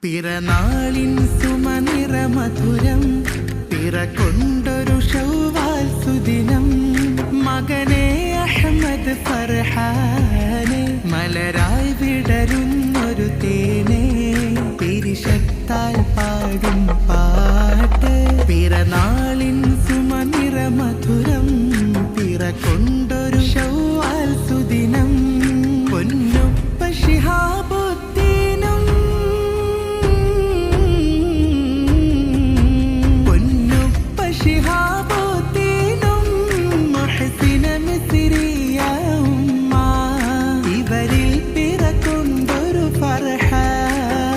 പിറനാളിൻ സുമനിറ മധുരം പിറകൊണ്ടൊരു ശൗവാൽ സുദിനം മകനെ അഹമ്മദ് ഫർഹാനെ മലരായി വിടരുന്നൊരു തേനെ പിരിശത്താൽ പാടും പാട്ട് പിറനാളിൻ സുമനിറ മധുരം പിറകൊണ്ടൊരു ശൗവാൽ സുദിനം പൊന്നുപ്പ ശിഹാബുദ്ദീനും ശിഹാബുദ്ദീനും മുഹ്സിന മിസ്രിയ ഉമ്മ ഇവരിൽ പിറകൊണ്ടൊരു ഫർഹ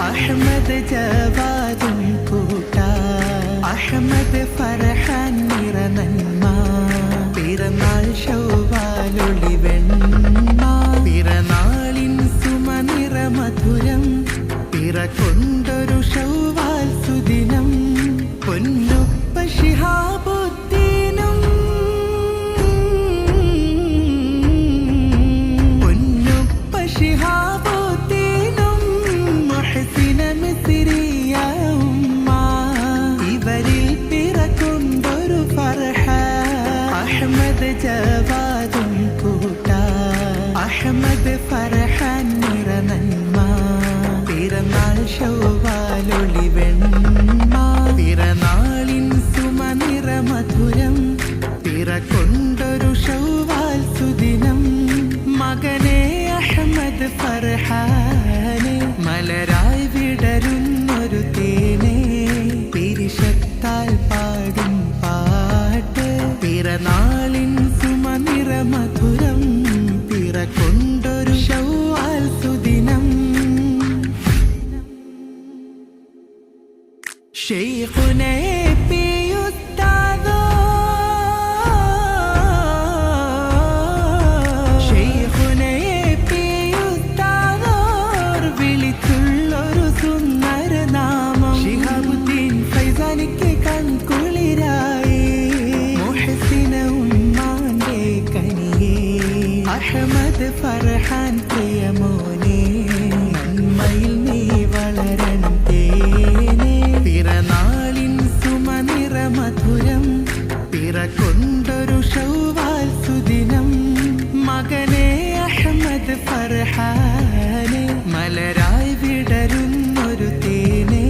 അഹ്മദ് ജവാദും കൂട്ട അഹ്മദ് ഫർഹാൻ നിറനന്മ പിറന്നാൾ ശൗവാലൊളി വെണ്മ പിറനാളിൻ സുമനിറ മധുരം പിറകൊണ്ടൊരു ശൗവാൽ സുദിനം പൊന്നുപ്പ ശിഹാബുദ്ദീനും പൊന്നുപ്പ ശിഹാബുദ്ദീനും മുഹ്സിന മിസ്രിയ ഉമ്മ ഇവരിൽ പിറകൊണ്ടൊരു ഫർഹ അഹ്മദ് ജവാദും കൂട്ട അഹ്മദ് ഫർഹാൻ നിറനന്മ പിറന്നാൾ ശൗവാലൊളി വെണ്മ പിറനാളിൻ സുമനിറ മധുരം പിറകൊണ്ടൊരു ശൗവാൽ സുദിനം മകനെ അഹമ്മദ് ഫർഹാനെ മലരായി വിടരുന്നൊരു തേനെ പിരിശത്താൽ പാടും പാട്ട് പിറനാളിൻ സുമനിറ മധുരം പിറകൊണ്ടൊരു ശൗവാൽ സുദിനം ശൈഖുനേ പിയുസ്താദോ ശൈഖുനേ പിയുസ്താദോർ വിളിച്ചുള്ളൊരു സുന്ദര നാമം ശിഹാബുദ്ദീൻ ഫൈസാനിക്ക് കൺകുളിരായി മുഹ്സിന ഉമ്മാന്റെ കനിയേ അഹ്മദ് ഫർഹാൻ പ്രിയമോനെ നന്മയിൽ നീ വളരണം തേനെ പിറനാളിൻ സുമനിറ മധുരം പിറകൊണ്ടൊരു ശൗവാൽ സുദിനം മകനെ അഹമ്മദ് ഫർഹാനെ മലരായി വിടരുന്നൊരു തേനെ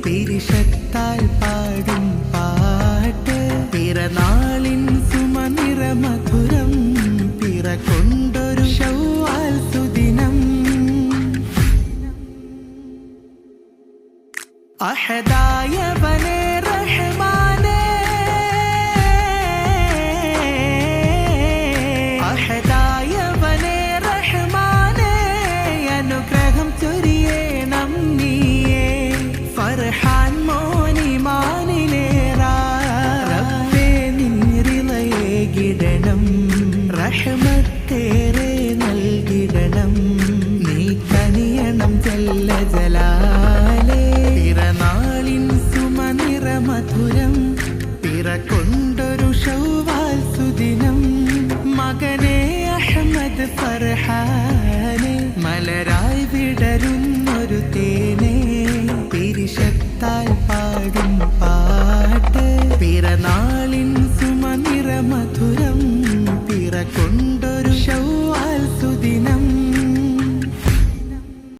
പിരിശത്താൽ പാടും പാട്ട് പിറനാളിൻ സുമനിറ മധുരം പിറകൊണ്ടൊരു ശൗവാൽ സുദിനം അഹദായവനേ റഹ്മാനേ അഹദായവനേ റഹ്മാനേ അനുഗ്രഹം ചൊരിയേണം നീയേ ഫർഹാൻ മോനിമാനിലേറാ റബ്ബേ നിന്നിറിളയേകിടണം റഹ്മത്തേറെ നൽകിടണം നീ കനിയണം ജല്ല ജലാലേ പിറനാളിൻ സുമനിറ മധുരം പിറകൊണ്ടൊരു ശൗവാൽ സുദിനം മകനെ അഹമ്മദ് ഫർഹാനെ മലരായി വിടരുന്നൊരു തേനെ പിരിശത്താൽ